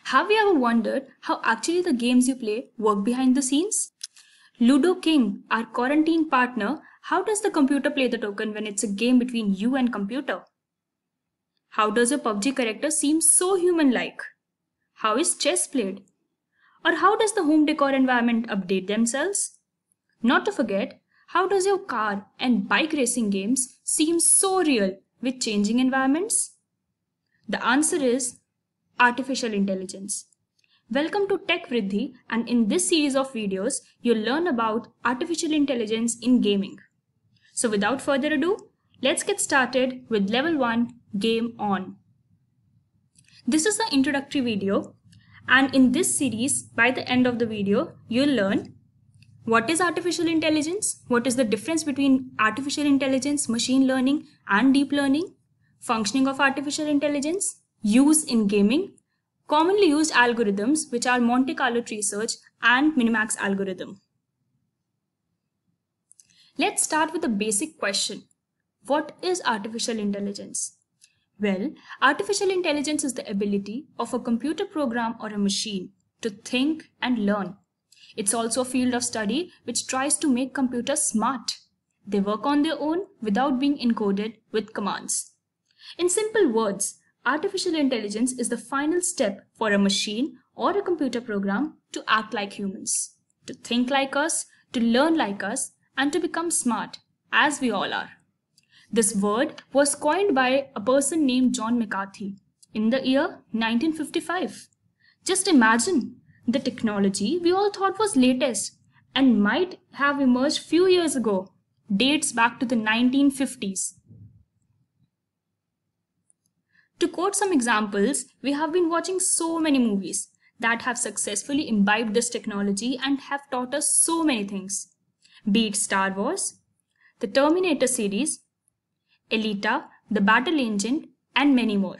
Have you ever wondered how actually the games you play work behind the scenes? Ludo King, our quarantine partner, how does the computer play the token when it's a game between you and computer? How does your PUBG character seem so human-like? How is chess played? Or how does the home decor environment update themselves? Not to forget, how does your car and bike racing games seem so real with changing environments? The answer is artificial intelligence. Welcome to Tech Vriddhi, and in this series of videos, you'll learn about artificial intelligence in gaming. So without further ado, let's get started with Level 1, Game On. This is the introductory video, and in this series, by the end of the video, you'll learn what is artificial intelligence, what is the difference between artificial intelligence, machine learning, and deep learning, functioning of artificial intelligence, use in gaming, commonly used algorithms which are Monte Carlo tree search and Minimax algorithm. Let's start with a basic question. What is artificial intelligence? Well, artificial intelligence is the ability of a computer program or a machine to think and learn. It's also a field of study which tries to make computers smart. They work on their own without being encoded with commands. In simple words, artificial intelligence is the final step for a machine or a computer program to act like humans, to think like us, to learn like us, and to become smart, as we all are. This word was coined by a person named John McCarthy in the year 1955. Just imagine, the technology we all thought was latest and might have emerged few years ago dates back to the 1950s. To quote some examples, we have been watching so many movies that have successfully imbibed this technology and have taught us so many things. Be it Star Wars, the Terminator series, Elita, the Battle Engine, and many more.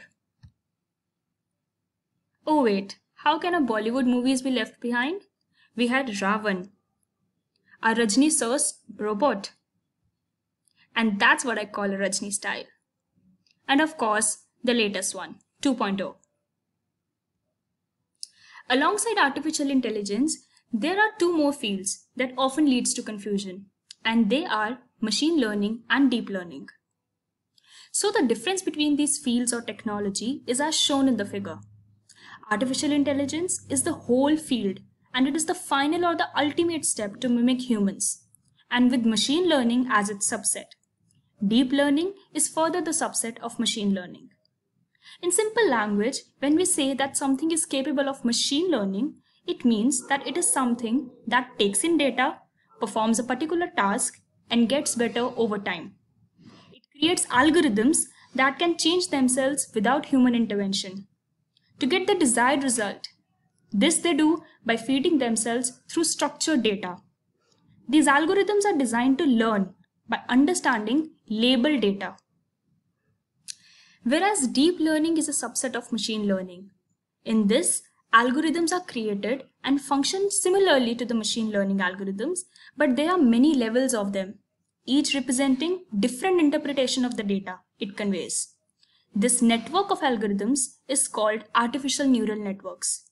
Oh wait, how can our Bollywood movies be left behind? We had Ravan, a Rajni sourced robot. And that's what I call a Rajni style. And of course, the latest one, 2.0. Alongside artificial intelligence, there are two more fields that often leads to confusion, and they are machine learning and deep learning. So the difference between these fields or technology is as shown in the figure. Artificial intelligence is the whole field, and it is the final or the ultimate step to mimic humans, and with machine learning as its subset. Deep learning is further the subset of machine learning. In simple language, when we say that something is capable of machine learning, it means that it is something that takes in data, performs a particular task, and gets better over time. It creates algorithms that can change themselves without human intervention to get the desired result. This they do by feeding themselves through structured data. These algorithms are designed to learn by understanding labeled data. Whereas deep learning is a subset of machine learning. In this, algorithms are created and function similarly to the machine learning algorithms, but there are many levels of them, each representing different interpretation of the data it conveys. This network of algorithms is called artificial neural networks.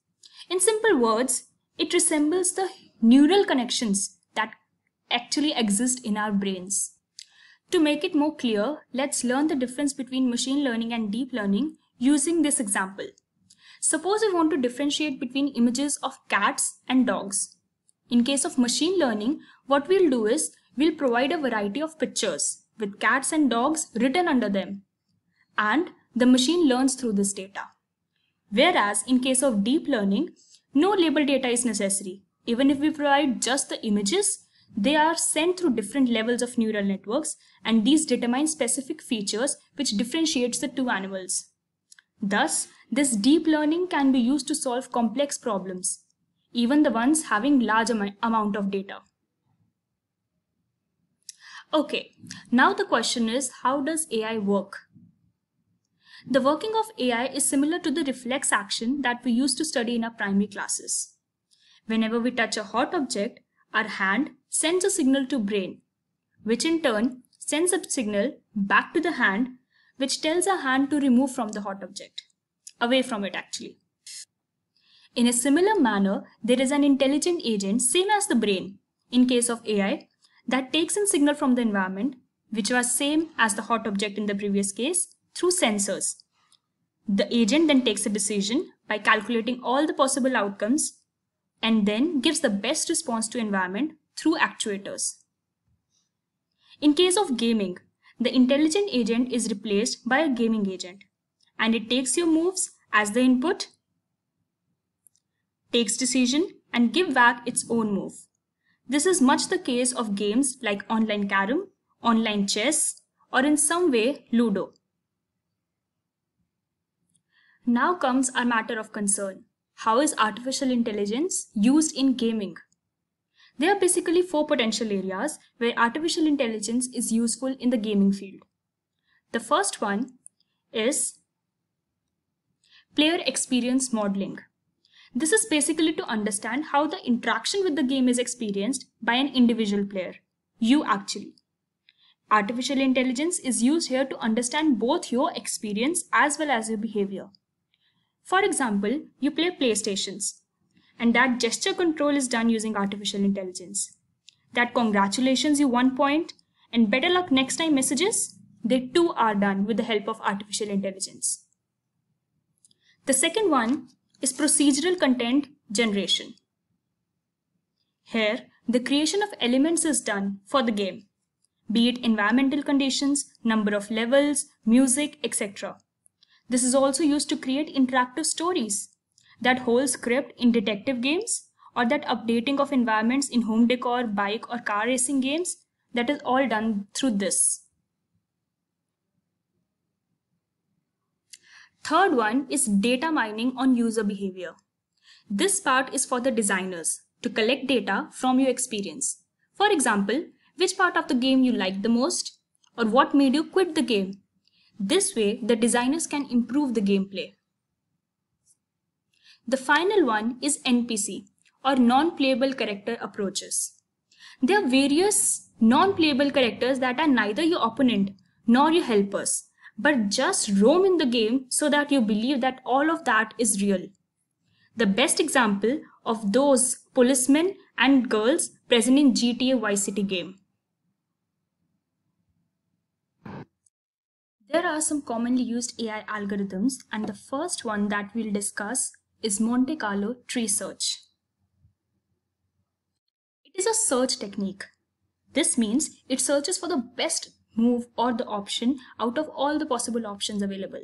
In simple words, it resembles the neural connections that actually exist in our brains. To make it more clear, let's learn the difference between machine learning and deep learning using this example. Suppose we want to differentiate between images of cats and dogs. In case of machine learning, what we'll do is we'll provide a variety of pictures with cats and dogs written under them, and the machine learns through this data. Whereas in case of deep learning, no label data is necessary. Even if we provide just the images, they are sent through different levels of neural networks, and these determine specific features which differentiates the two animals. Thus, this deep learning can be used to solve complex problems, even the ones having large amount of data. Okay, now the question is, how does AI work? The working of AI is similar to the reflex action that we used to study in our primary classes. Whenever we touch a hot object, our hand sends a signal to brain, which in turn sends a signal back to the hand, which tells our hand to remove from the hot object, away from it actually. In a similar manner, there is an intelligent agent, same as the brain, in case of AI, that takes in signal from the environment, which was same as the hot object in the previous case, through sensors. The agent then takes a decision by calculating all the possible outcomes and then gives the best response to environment through actuators. In case of gaming, the intelligent agent is replaced by a gaming agent, and it takes your moves as the input, takes decision, and give back its own move. This is much the case of games like online carom, online chess, or in some way Ludo. Now comes our matter of concern. How is artificial intelligence used in gaming? There are basically 4 potential areas where artificial intelligence is useful in the gaming field. The first one is player experience modeling. This is basically to understand how the interaction with the game is experienced by an individual player, you actually. Artificial intelligence is used here to understand both your experience as well as your behavior. For example, you play PlayStations, and that gesture control is done using artificial intelligence. That congratulations you 1 point and better luck next time messages, they too are done with the help of artificial intelligence. The second one is procedural content generation. Here, the creation of elements is done for the game, be it environmental conditions, number of levels, music, etc. This is also used to create interactive stories, that whole script in detective games, or that updating of environments in home decor, bike or car racing games, that is all done through this. Third one is data mining on user behavior. This part is for the designers to collect data from your experience. For example, which part of the game you liked the most, or what made you quit the game. This way, the designers can improve the gameplay. The final one is NPC, or non-playable character approaches. There are various non-playable characters that are neither your opponent nor your helpers, but just roam in the game so that you believe that all of that is real. The best example of those policemen and girls present in GTA Vice City game. There are some commonly used AI algorithms, and the first one that we'll discuss is Monte Carlo tree search. It is a search technique. This means it searches for the best move or the option out of all the possible options available.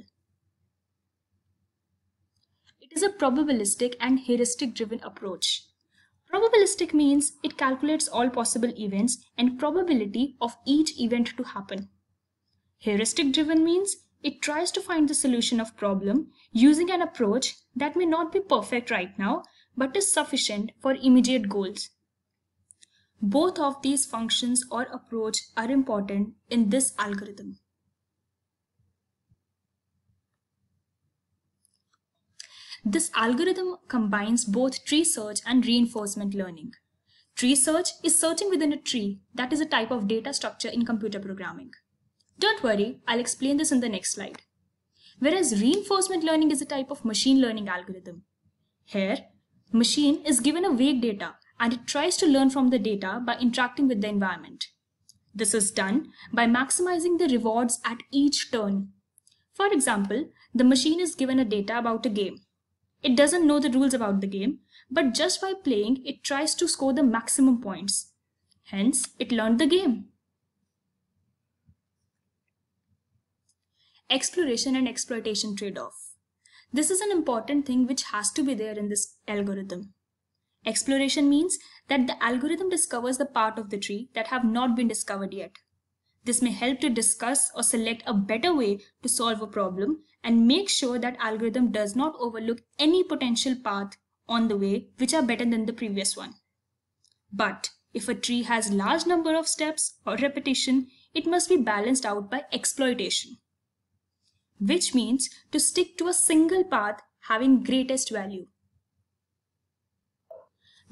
It is a probabilistic and heuristic driven approach. Probabilistic means it calculates all possible events and probability of each event to happen. Heuristic driven means it tries to find the solution of problem using an approach that may not be perfect right now but is sufficient for immediate goals. Both of these functions or approach are important in this algorithm. This algorithm combines both tree search and reinforcement learning. Tree search is searching within a tree, that is a type of data structure in computer programming. Don't worry, I'll explain this in the next slide. Whereas reinforcement learning is a type of machine learning algorithm. Here, machine is given a vague data and it tries to learn from the data by interacting with the environment. This is done by maximizing the rewards at each turn. For example, the machine is given a data about a game. It doesn't know the rules about the game, but just by playing, it tries to score the maximum points. Hence, it learned the game. Exploration and exploitation trade-off. This is an important thing which has to be there in this algorithm. Exploration means that the algorithm discovers the part of the tree that have not been discovered yet. This may help to discuss or select a better way to solve a problem and make sure that algorithm does not overlook any potential path on the way which are better than the previous one. But if a tree has large number of steps or repetition, it must be balanced out by exploitation, which means to stick to a single path having greatest value.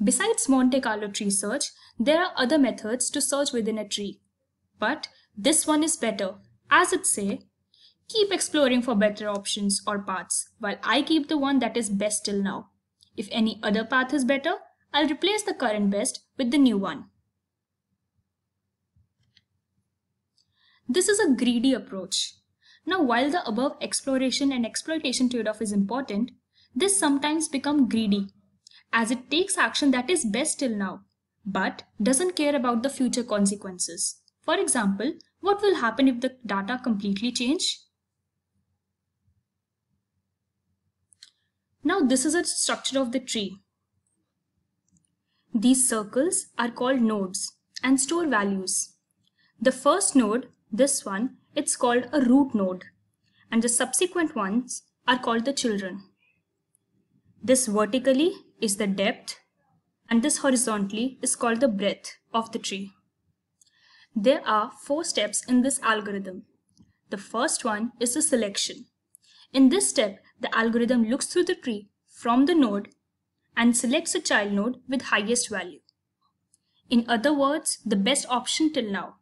Besides Monte Carlo tree search, there are other methods to search within a tree. But this one is better, as it say, keep exploring for better options or paths, while I keep the one that is best till now. If any other path is better, I'll replace the current best with the new one. This is a greedy approach. Now, while the above exploration and exploitation trade-off is important, this sometimes becomes greedy, as it takes action that is best till now, but doesn't care about the future consequences. For example, what will happen if the data completely change? Now, this is a structure of the tree. These circles are called nodes and store values. The first node, this one, it's called a root node, and the subsequent ones are called the children. This vertically is the depth, and this horizontally is called the breadth of the tree. There are 4 steps in this algorithm. The first one is the selection. In this step, the algorithm looks through the tree from the node and selects a child node with highest value. In other words, the best option till now.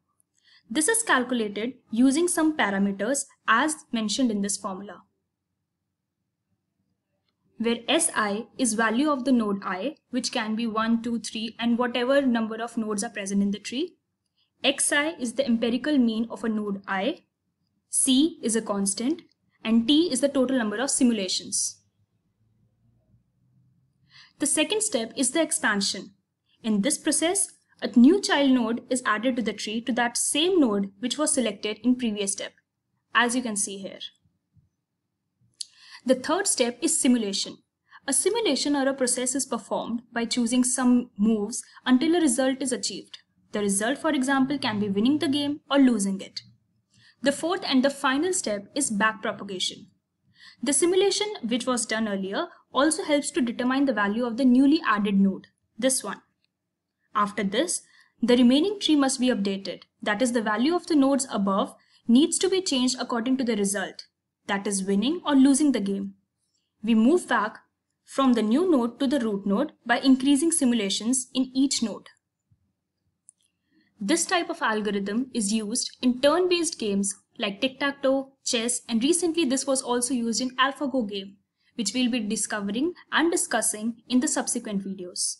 This is calculated using some parameters as mentioned in this formula, where Si is value of the node I, which can be 1, 2, 3, and whatever number of nodes are present in the tree. Xi is the empirical mean of a node I, C is a constant, and T is the total number of simulations. The second step is the expansion. In this process, a new child node is added to the tree to that same node which was selected in previous step, as you can see here. The third step is simulation. A simulation or a process is performed by choosing some moves until a result is achieved. The result, for example, can be winning the game or losing it. The fourth and the final step is backpropagation. The simulation which was done earlier also helps to determine the value of the newly added node, this one. After this, the remaining tree must be updated. That is, the value of the nodes above needs to be changed according to the result, that is winning or losing the game. We move back from the new node to the root node by increasing simulations in each node. This type of algorithm is used in turn-based games like tic-tac-toe, chess, and recently this was also used in AlphaGo game, which we'll be discovering and discussing in the subsequent videos.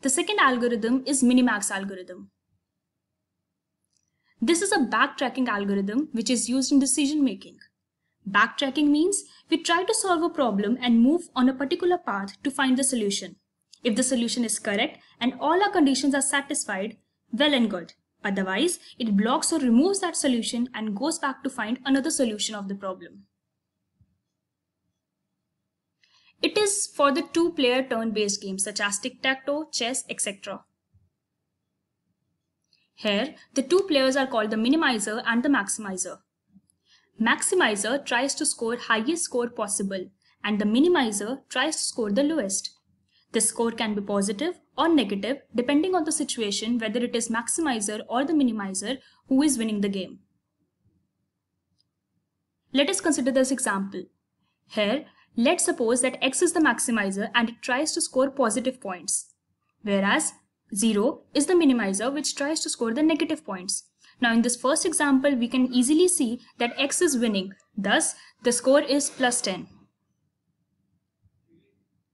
The second algorithm is Minimax algorithm. This is a backtracking algorithm which is used in decision making. Backtracking means we try to solve a problem and move on a particular path to find the solution. If the solution is correct and all our conditions are satisfied, well and good. Otherwise, it blocks or removes that solution and goes back to find another solution of the problem. It is for the 2-player turn-based games such as tic-tac-toe, chess, etc. Here, the 2 players are called the minimizer and the maximizer. Maximizer tries to score highest score possible and the minimizer tries to score the lowest. The score can be positive or negative depending on the situation, whether it is maximizer or the minimizer who is winning the game. Let us consider this example. Here, let's suppose that X is the maximizer and it tries to score positive points, whereas 0 is the minimizer which tries to score the negative points. Now in this first example, we can easily see that X is winning, thus the score is +10.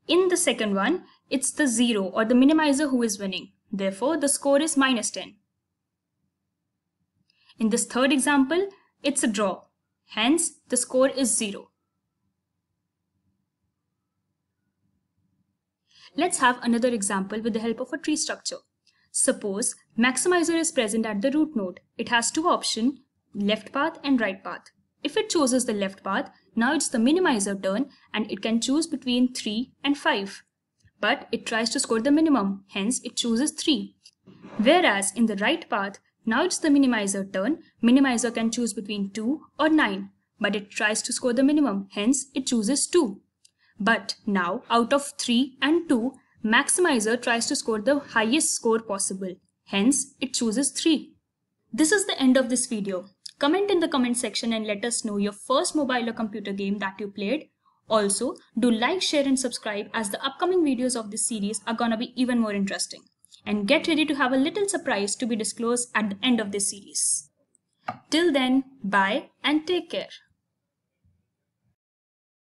In the second one, it's the 0 or the minimizer who is winning, therefore the score is -10. In this third example, it's a draw, hence the score is 0. Let's have another example with the help of a tree structure. Suppose maximizer is present at the root node. It has 2 options, left path and right path. If it chooses the left path, now it's the minimizer turn and it can choose between 3 and 5. But it tries to score the minimum, hence it chooses 3. Whereas in the right path, now it's the minimizer turn. Minimizer can choose between 2 or 9, but it tries to score the minimum, hence it chooses 2. But now out of 3 and 2, maximizer tries to score the highest score possible, hence it chooses 3. This is the end of this video. Comment in the comment section and let us know your first mobile or computer game that you played. Also, do like, share and subscribe as the upcoming videos of this series are gonna be even more interesting. And get ready to have a little surprise to be disclosed at the end of this series. Till then, bye and take care.